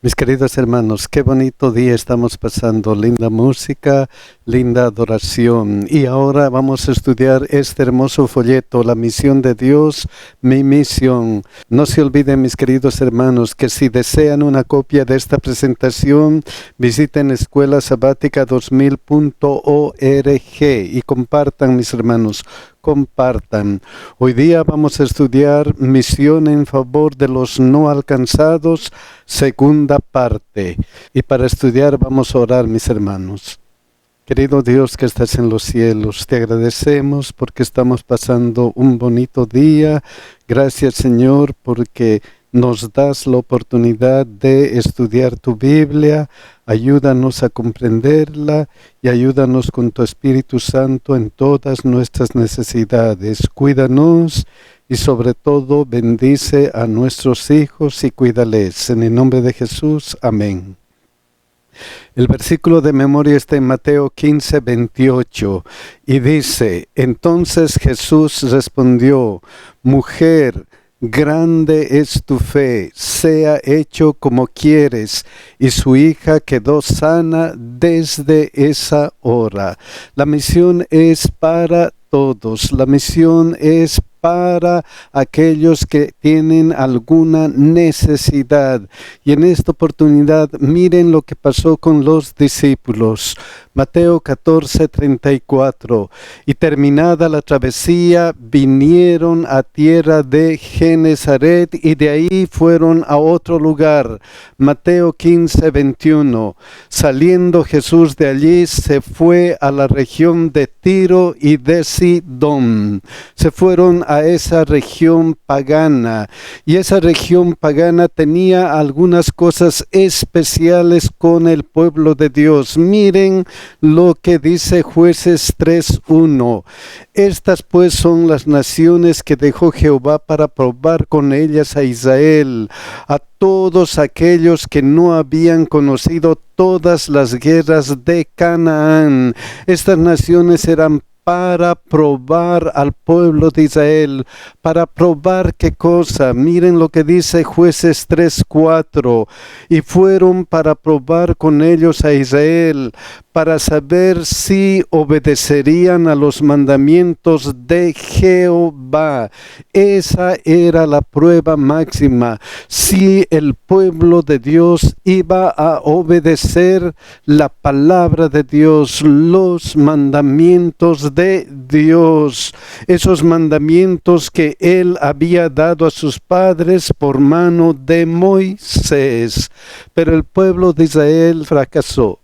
Mis queridos hermanos, qué bonito día estamos pasando, linda música, linda adoración. Y ahora vamos a estudiar este hermoso folleto, La misión de Dios, mi misión. No se olviden, mis queridos hermanos, que si desean una copia de esta presentación, visiten escuelasabática2000.org y compartan, mis hermanos. Compartan. Hoy día vamos a estudiar Misión en favor de los no alcanzados, segunda parte. Y para estudiar vamos a orar, mis hermanos. Querido Dios que estás en los cielos, te agradecemos porque estamos pasando un bonito día. Gracias, Señor, porque nos das la oportunidad de estudiar tu Biblia. Ayúdanos a comprenderla y ayúdanos con tu Espíritu Santo en todas nuestras necesidades. Cuídanos y sobre todo bendice a nuestros hijos y cuídales. En el nombre de Jesús, amén. El versículo de memoria está en Mateo 15:28 y dice: Entonces Jesús respondió: Mujer, grande es tu fe, sea hecho como quieres. Y su hija quedó sana desde esa hora. La misión es para todos. La misión es para aquellos que tienen alguna necesidad. Y en esta oportunidad, miren lo que pasó con los discípulos. Mateo 14:34. Y terminada la travesía, vinieron a tierra de Genesaret y de ahí fueron a otro lugar. Mateo 15:21. Saliendo Jesús de allí, se fue a la región de Tiro y de Sidón. Se fueron a esa región pagana, y esa región pagana tenía algunas cosas especiales con el pueblo de Dios. Miren lo que dice Jueces 3:1. Estas pues son las naciones que dejó Jehová para probar con ellas a Israel, a todos aquellos que no habían conocido todas las guerras de Canaán. Estas naciones eran para probar al pueblo de Israel. ¿Para probar qué cosa? Miren lo que dice Jueces 3:4. Y fueron para probar con ellos a Israel, para saber si obedecerían a los mandamientos de Jehová. Esa era la prueba máxima. Si el pueblo de Dios iba a obedecer la palabra de Dios, los mandamientos de Dios, esos mandamientos que Él había dado a sus padres por mano de Moisés. Pero el pueblo de Israel fracasó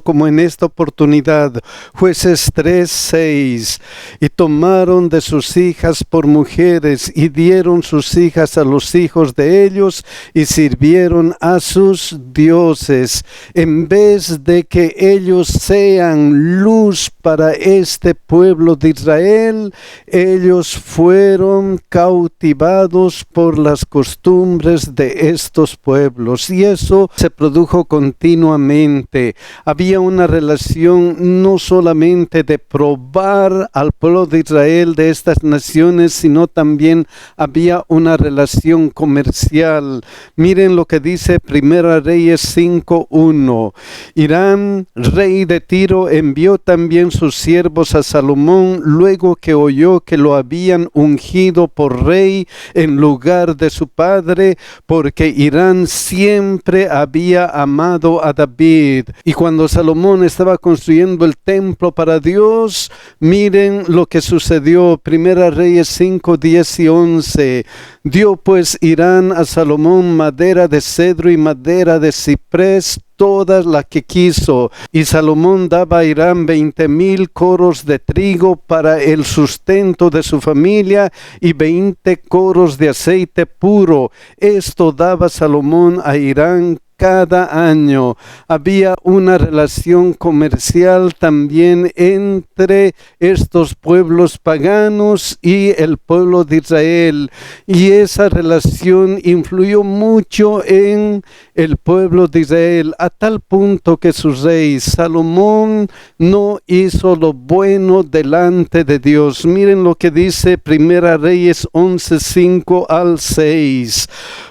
como en esta oportunidad. Jueces 3:6. Y tomaron de sus hijas por mujeres y dieron sus hijas a los hijos de ellos y sirvieron a sus dioses. En vez de que ellos sean luz para este pueblo de Israel, ellos fueron cautivados por las costumbres de estos pueblos, y eso se produjo continuamente. Había una relación no solamente de probar al pueblo de Israel de estas naciones, sino también había una relación comercial. Miren lo que dice Primera Reyes 5:1. Hiram, rey de Tiro, envió también sus siervos a Salomón, luego que oyó que lo habían ungido por rey en lugar de su padre, porque Hiram siempre había amado a David. Y cuando Salomón estaba construyendo el templo para Dios, miren lo que sucedió. Primera Reyes 5, 10 y 11. Dio pues Hiram a Salomón madera de cedro y madera de ciprés, todas las que quiso. Y Salomón daba a Hiram 20,000 coros de trigo para el sustento de su familia y 20 coros de aceite puro. Esto daba Salomón a Hiram cada año. Había una relación comercial también entre estos pueblos paganos y el pueblo de Israel, y esa relación influyó mucho en el pueblo de Israel, a tal punto que su rey Salomón no hizo lo bueno delante de Dios. Miren lo que dice Primera Reyes 11, 5 al 6.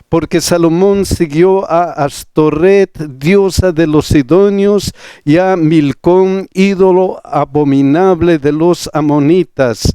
porque Salomón siguió a Astorret, diosa de los sidonios, y a Milcón, ídolo abominable de los amonitas.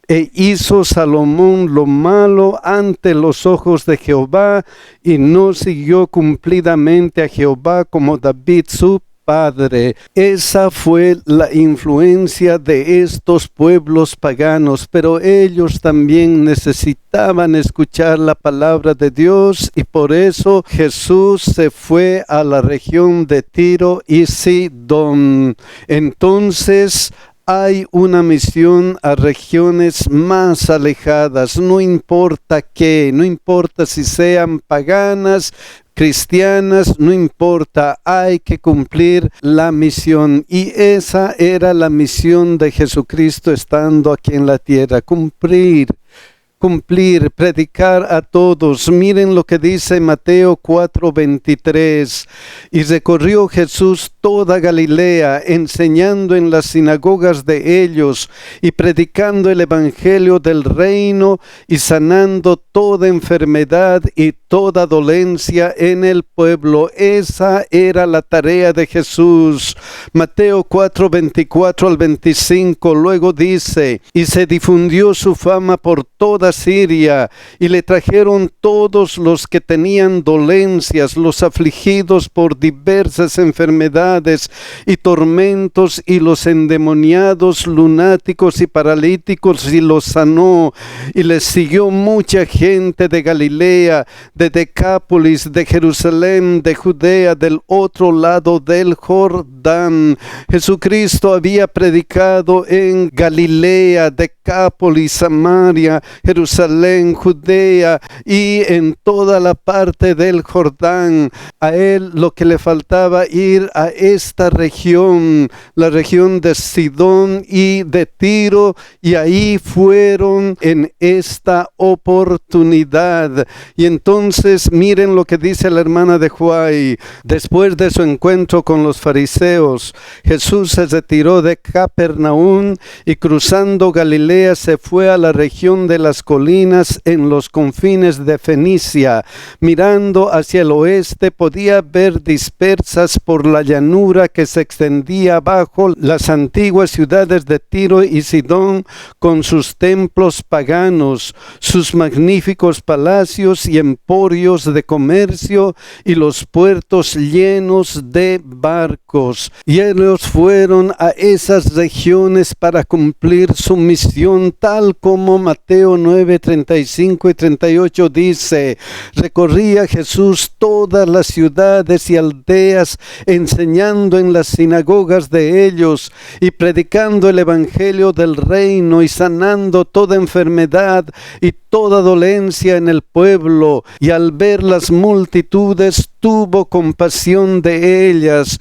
E hizo Salomón lo malo ante los ojos de Jehová, y no siguió cumplidamente a Jehová como David su padre. Esa fue la influencia de estos pueblos paganos, pero ellos también necesitaban escuchar la palabra de Dios, y por eso Jesús se fue a la región de Tiro y Sidón. Entonces, hay una misión a regiones más alejadas, no importa qué, no importa si sean paganas, cristianas, no importa, hay que cumplir la misión. Y esa era la misión de Jesucristo estando aquí en la tierra, cumplir, predicar a todos. Miren lo que dice Mateo 4:23. Y recorrió Jesús toda Galilea, enseñando en las sinagogas de ellos y predicando el evangelio del reino y sanando toda enfermedad y toda dolencia en el pueblo. Esa era la tarea de Jesús. Mateo 4:24 al 25. Luego dice: y se difundió su fama por toda Siria, y le trajeron todos los que tenían dolencias, los afligidos por diversas enfermedades y tormentos, y los endemoniados, lunáticos y paralíticos, y los sanó. Y les siguió mucha gente de Galilea, de Decápolis, de Jerusalén, de Judea, del otro lado del Jordán. Jesucristo había predicado en Galilea, Decápolis, Samaria, Jerusalén, Judea y en toda la parte del Jordán. A él lo que le faltaba ir a esta región, la región de Sidón y de Tiro, y ahí fueron en esta oportunidad. Y entonces miren lo que dice la hermana de Juay. Después de su encuentro con los fariseos, Jesús se retiró de Capernaum y cruzando Galilea se fue a la región de las colinas en los confines de Fenicia. Mirando hacia el oeste podía ver dispersas por la llanura que se extendía abajo las antiguas ciudades de Tiro y Sidón, con sus templos paganos, sus magníficos palacios y emporios de comercio, y los puertos llenos de barcos. Y ellos fueron a esas regiones para cumplir su misión, tal como Mateo 9:35 y 38 dice: recorría Jesús todas las ciudades y aldeas, enseñando en las sinagogas de ellos y predicando el evangelio del reino y sanando toda enfermedad y toda dolencia en el pueblo. Y al ver las multitudes tuvo compasión de ellas,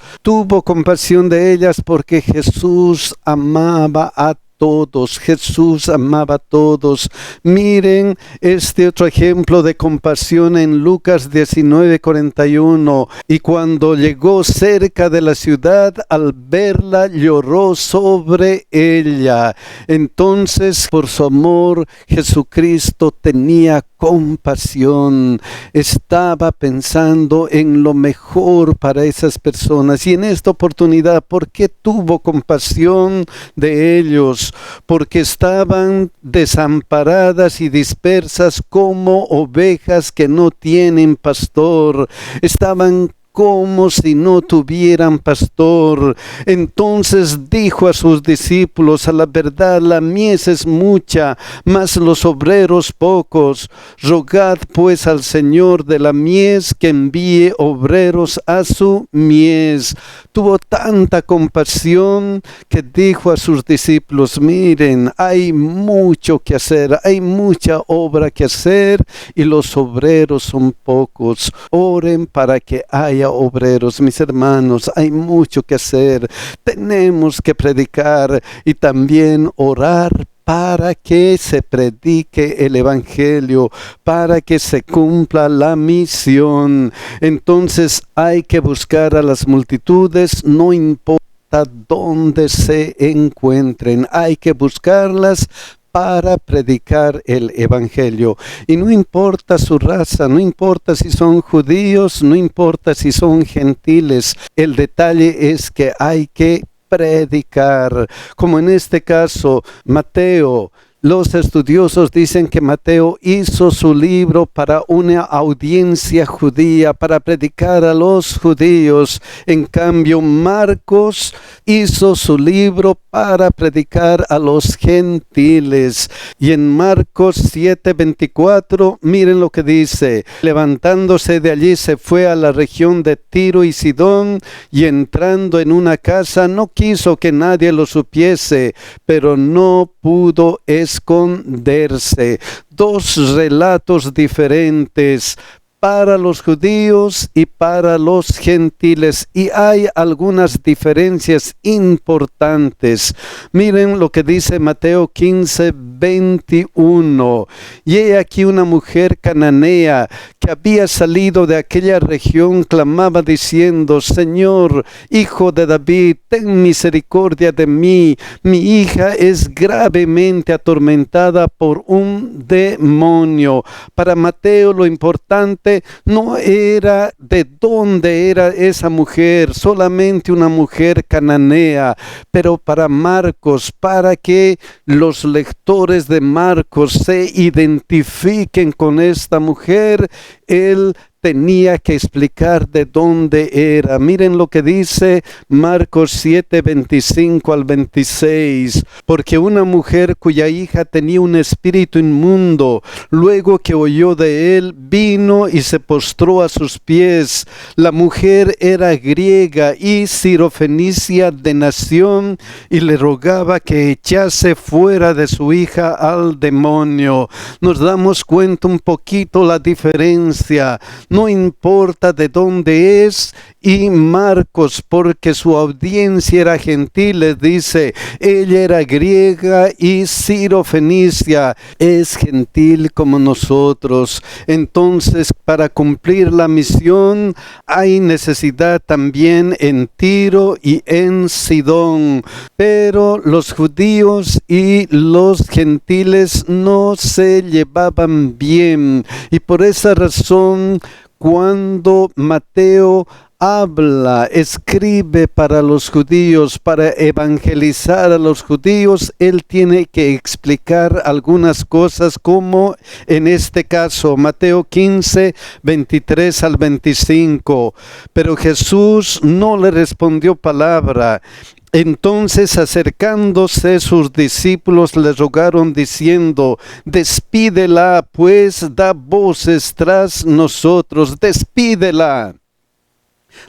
porque Jesús amaba a todos. Jesús amaba a todos. Miren este otro ejemplo de compasión en Lucas 19:41. Y cuando llegó cerca de la ciudad, al verla lloró sobre ella. Entonces, por su amor, Jesucristo tenía compasión, estaba pensando en lo mejor para esas personas. Y en esta oportunidad, ¿por qué tuvo compasión de ellos? Porque estaban desamparadas y dispersas como ovejas que no tienen pastor. Estaban como si no tuvieran pastor. Entonces dijo a sus discípulos: a la verdad la mies es mucha, mas los obreros pocos. Rogad pues al Señor de la mies que envíe obreros a su mies. Tuvo tanta compasión que dijo a sus discípulos: miren, hay mucho que hacer, hay mucha obra que hacer y los obreros son pocos. Oren para que haya obreros. Mis hermanos, hay mucho que hacer. Tenemos que predicar y también orar para que se predique el evangelio, para que se cumpla la misión. Entonces hay que buscar a las multitudes, no importa dónde se encuentren, hay que buscarlas para predicar el evangelio. Y no importa su raza, no importa si son judíos, no importa si son gentiles, el detalle es que hay que predicar, como en este caso Mateo. Los estudiosos dicen que Mateo hizo su libro para una audiencia judía, para predicar a los judíos. En cambio, Marcos hizo su libro para predicar a los gentiles. Y en Marcos 7:24, miren lo que dice. Levantándose de allí se fue a la región de Tiro y Sidón, y entrando en una casa no quiso que nadie lo supiese, pero no pudo esconderse. Dos relatos diferentes para los judíos y para los gentiles, y hay algunas diferencias importantes. Miren lo que dice Mateo 15:21. Y he aquí una mujer cananea que había salido de aquella región, clamaba diciendo: Señor, Hijo de David, ten misericordia de mí. Mi hija es gravemente atormentada por un demonio. Para Mateo lo importante no era de dónde era esa mujer, solamente una mujer cananea, pero para Marcos, para que los lectores de Marcos se identifiquen con esta mujer, él tenía que explicar de dónde era. Miren lo que dice Marcos 7:25 al 26. Porque una mujer cuya hija tenía un espíritu inmundo, luego que oyó de él, vino y se postró a sus pies. La mujer era griega y sirofenicia de nación, y le rogaba que echase fuera de su hija al demonio. Nos damos cuenta un poquito la diferencia. No importa de dónde es, y Marcos, porque su audiencia era gentil, les dice, ella era griega y sirofenicia, es gentil como nosotros. Entonces, para cumplir la misión, hay necesidad también en Tiro y en Sidón. Pero los judíos y los gentiles no se llevaban bien, y por esa razón, cuando Mateo habla, escribe para los judíos, para evangelizar a los judíos, él tiene que explicar algunas cosas, como en este caso, Mateo 15:23 al 25. Pero Jesús no le respondió palabra. Entonces, acercándose sus discípulos, le rogaron diciendo: despídela, pues da voces tras nosotros, despídela.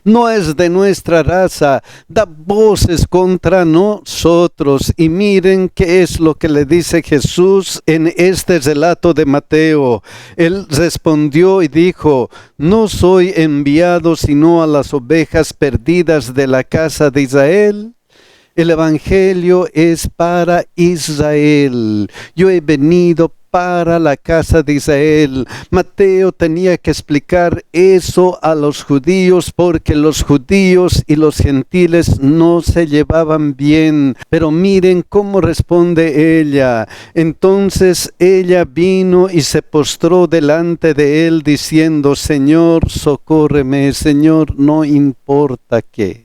No es de nuestra raza, da voces contra nosotros. Y miren qué es lo que le dice Jesús en este relato de Mateo. Él respondió y dijo: no soy enviado sino a las ovejas perdidas de la casa de Israel. El evangelio es para Israel. Yo he venido para la casa de Israel. Mateo tenía que explicar eso a los judíos, porque los judíos y los gentiles no se llevaban bien. Pero miren cómo responde ella. Entonces ella vino y se postró delante de él diciendo: Señor, socórreme. Señor, no importa qué.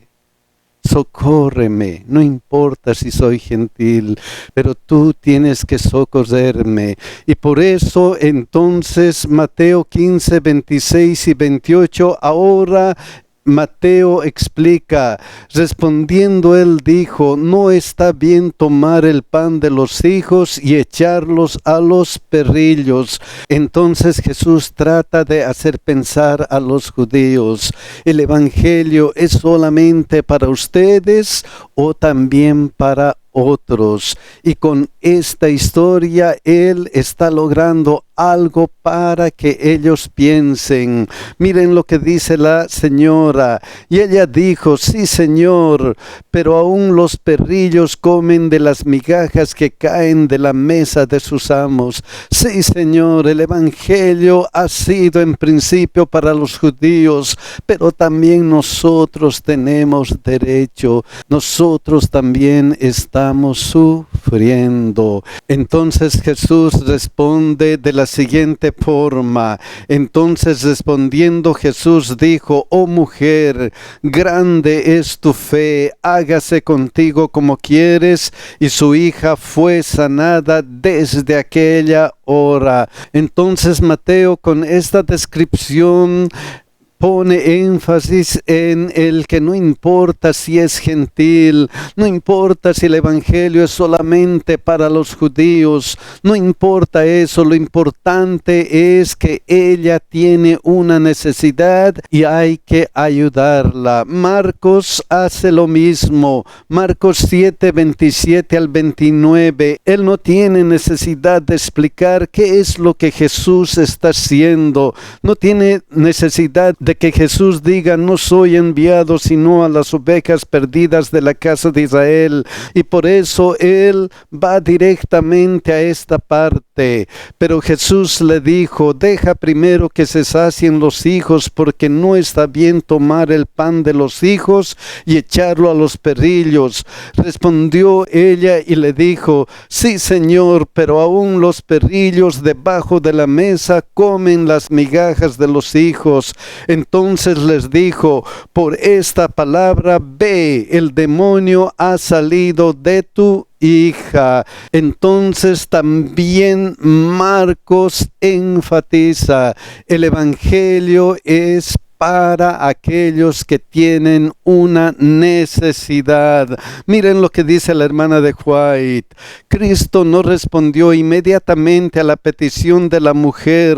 Socórreme, no importa si soy gentil, pero tú tienes que socorrerme. Y por eso entonces Mateo 15:26 y 28, ahora Mateo explica, respondiendo él dijo: no está bien tomar el pan de los hijos y echarlos a los perrillos. Entonces Jesús trata de hacer pensar a los judíos: ¿el evangelio es solamente para ustedes o también para otros? Y con esta historia él está logrando algo para que ellos piensen. Miren lo que dice la señora. Y ella dijo: sí, Señor, pero aún los perrillos comen de las migajas que caen de la mesa de sus amos. Sí, Señor, el evangelio ha sido en principio para los judíos, pero también nosotros tenemos derecho. Nosotros también estamos estamos sufriendo. Entonces Jesús responde de la siguiente forma. Entonces respondiendo Jesús dijo: oh mujer, grande es tu fe, hágase contigo como quieres. Y su hija fue sanada desde aquella hora. Entonces Mateo, con esta descripción, pone énfasis en el que no importa si es gentil, no importa si el evangelio es solamente para los judíos, no importa eso, lo importante es que ella tiene una necesidad y hay que ayudarla. Marcos hace lo mismo, Marcos 7, 27 al 29, él no tiene necesidad de explicar qué es lo que Jesús está haciendo, no tiene necesidad de que Jesús diga: no soy enviado sino a las ovejas perdidas de la casa de Israel, y por eso él va directamente a esta parte. Pero Jesús le dijo: deja primero que se sacien los hijos, porque no está bien tomar el pan de los hijos y echarlo a los perrillos. Respondió ella y le dijo: sí, Señor, pero aún los perrillos debajo de la mesa comen las migajas de los hijos. Entonces les dijo: por esta palabra, ve, el demonio ha salido de tu hija. Entonces también Marcos enfatiza: el evangelio es para aquellos que tienen una necesidad. Miren lo que dice la hermana de White. Cristo no respondió inmediatamente a la petición de la mujer.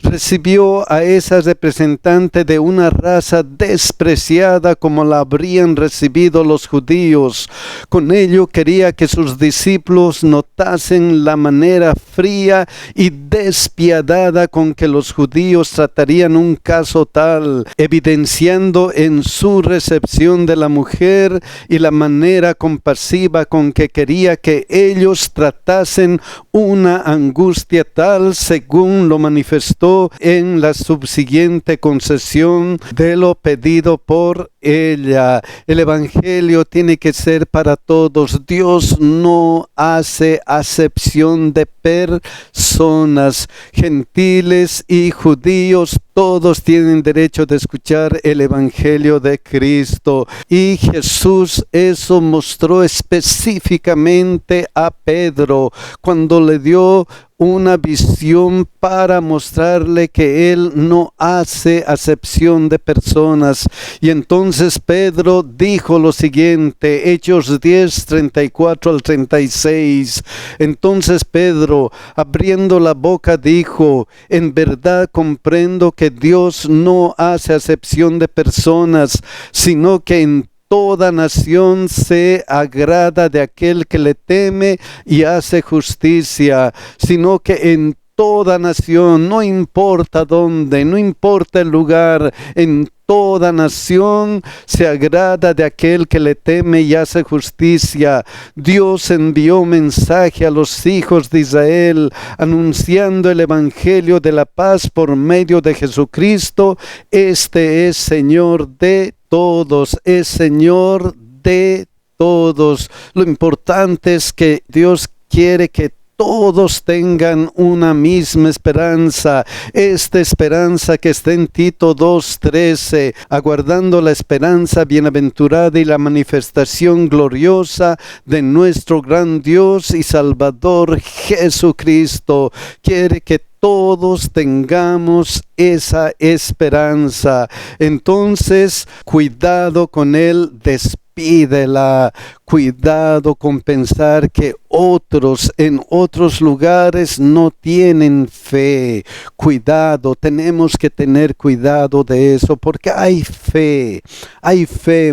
Recibió a esa representante de una raza despreciada como la habrían recibido los judíos. Con ello quería que sus discípulos notasen la manera fría y despiadada con que los judíos tratarían un caso tal, evidenciando en su recepción de la mujer y la manera compasiva con que quería que ellos tratasen una angustia tal, según lo manifestó en la subsiguiente concesión de lo pedido por ella. El evangelio tiene que ser para todos. Dios no hace acepción de personas, gentiles y judíos. Todos tienen derecho de escuchar el evangelio de Cristo. Y Jesús eso mostró específicamente a Pedro cuando le dio una visión para mostrarle que él no hace acepción de personas. Y entonces Pedro dijo lo siguiente, Hechos 10, 34 al 36. Entonces Pedro, abriendo la boca, dijo: en verdad comprendo que Dios no hace acepción de personas, sino que en toda nación se agrada de aquel que le teme y hace justicia, sino que en toda nación, no importa dónde, no importa el lugar, en toda nación se agrada de aquel que le teme y hace justicia. Dios envió mensaje a los hijos de Israel, anunciando el evangelio de la paz por medio de Jesucristo. Este es Señor de todos, es Señor de todos. Lo importante es que Dios quiere que todos tengan una misma esperanza, esta esperanza que está en Tito 2:13, aguardando la esperanza bienaventurada y la manifestación gloriosa de nuestro gran Dios y Salvador Jesucristo. Quiere que todos tengamos esa esperanza. Entonces, cuidado con el despídela. Cuidado con pensar que otros en otros lugares no tienen fe. Cuidado, tenemos que tener cuidado de eso, porque hay fe.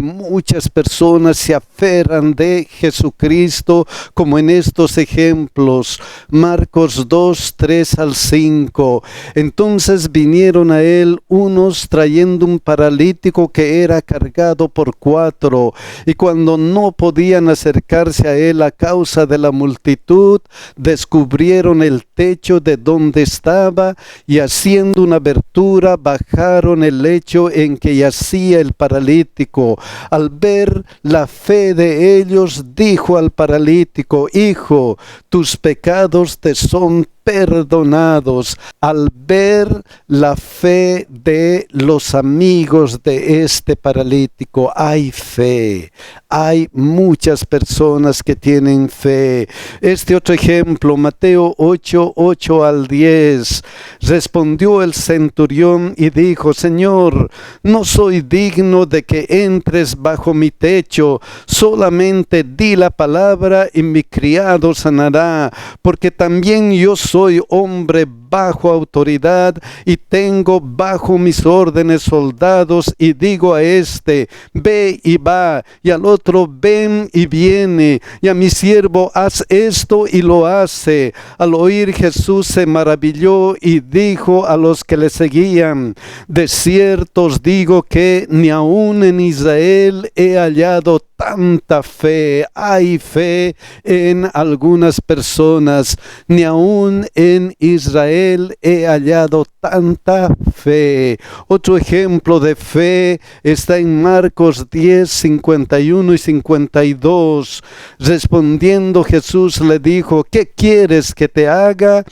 Muchas personas se aferran de Jesucristo, como en estos ejemplos. Marcos 2, 3 al 5. Entonces vinieron a él unos trayendo un paralítico que era cargado por 4, y cuando no podían podían acercarse a él a causa de la multitud, descubrieron el techo de donde estaba y haciendo una abertura bajaron el lecho en que yacía el paralítico. Al ver la fe de ellos, dijo al paralítico: Hijo, tus pecados te son perdonados. Al ver la fe de los amigos de este paralítico, hay fe. Hay muchas personas que tienen fe. Este otro ejemplo, Mateo 8, 8 al 10. Respondió el centurión y dijo: Señor, no soy digno de que entres bajo mi techo, solamente di la palabra y mi criado sanará, porque también yo soy hombre bajo autoridad y tengo bajo mis órdenes soldados, y digo a este: ve y va, y al otro: ven y viene, y a mi siervo: haz esto, y lo hace. Al oír Jesús se maravilló y dijo a los que le seguían: de cierto os digo que ni aun en Israel he hallado tanta fe. Hay fe en algunas personas. Ni aun en Israel he hallado tanta fe. Otro ejemplo de fe está en Marcos 10, 51 y 52. Respondiendo Jesús le dijo: ¿qué quieres que te haga?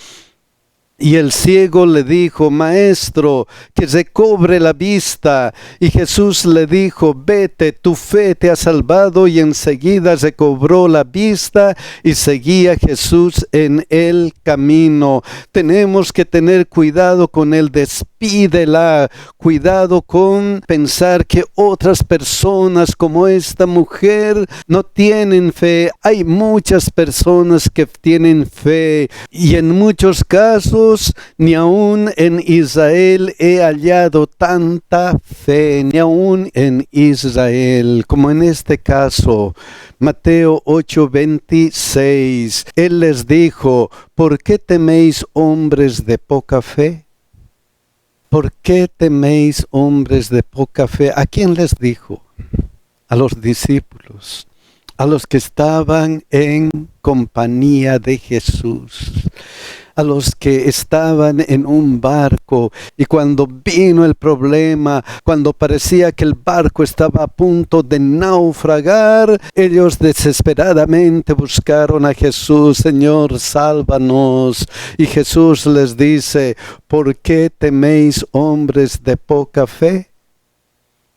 Y el ciego le dijo: Maestro, que recobre la vista. Y Jesús le dijo: vete, tu fe te ha salvado. Y enseguida recobró la vista y seguía Jesús en el camino. Tenemos que tener cuidado con el despídela, cuidado con pensar que otras personas como esta mujer no tienen fe. Hay muchas personas que tienen fe, y en muchos casos ni aun en Israel he hallado tanta fe, ni aun en Israel, como en este caso. Mateo 8:26, Él les dijo: ¿por qué teméis, hombres de poca fe? ¿Por qué teméis, hombres de poca fe? ¿A quién les dijo? A los discípulos, a los que estaban en compañía de Jesús, a los que estaban en un barco, y cuando vino el problema, cuando parecía que el barco estaba a punto de naufragar, ellos desesperadamente buscaron a Jesús: Señor, sálvanos. Y Jesús les dice: ¿por qué teméis, hombres de poca fe?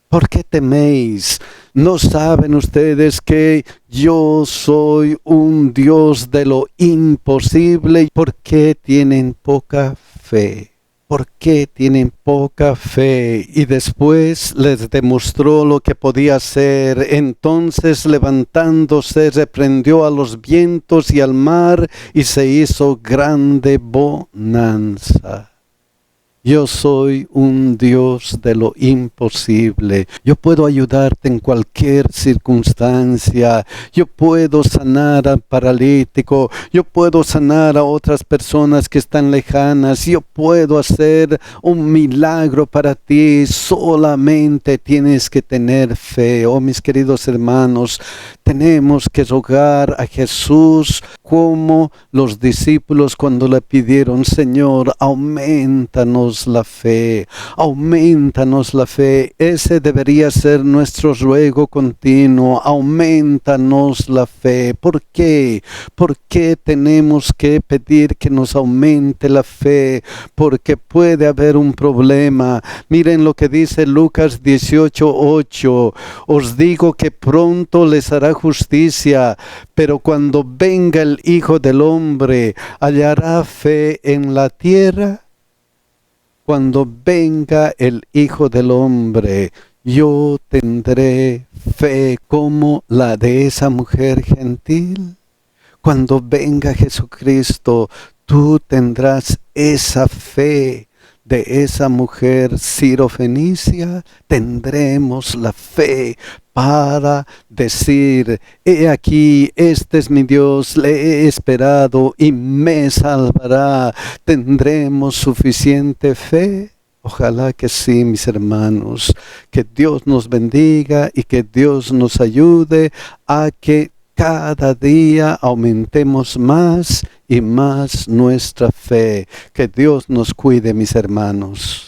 ¿Por qué teméis? ¿No saben ustedes que yo soy un Dios de lo imposible? ¿Por qué tienen poca fe? ¿Por qué tienen poca fe? Y después les demostró lo que podía hacer. Entonces, levantándose, reprendió a los vientos y al mar, y se hizo grande bonanza. Yo soy un Dios de lo imposible. Yo puedo ayudarte en cualquier circunstancia. Yo puedo sanar al paralítico. Yo puedo sanar a otras personas que están lejanas. Yo puedo hacer un milagro para ti. Solamente tienes que tener fe. Oh, mis queridos hermanos, tenemos que rogar a Jesús como los discípulos cuando le pidieron: Señor, aumentanos la fe, aumentanos la fe. Ese debería ser nuestro ruego continuo: aumentanos la fe. ¿Por qué? ¿Por qué tenemos que pedir que nos aumente la fe? Porque puede haber un problema. Miren lo que dice Lucas 18:8. Os digo que pronto les hará justicia, pero cuando venga el Hijo del Hombre, ¿hallará fe en la tierra? Cuando venga el Hijo del Hombre, yo tendré fe como la de esa mujer gentil. Cuando venga Jesucristo, tú tendrás esa fe de esa mujer sirofenicia. Tendremos la fe para decir: he aquí, este es mi Dios, le he esperado y me salvará. ¿Tendremos suficiente fe? Ojalá que sí, mis hermanos. Que Dios nos bendiga y que Dios nos ayude a que cada día aumentemos más y más nuestra fe. Que Dios nos cuide, mis hermanos.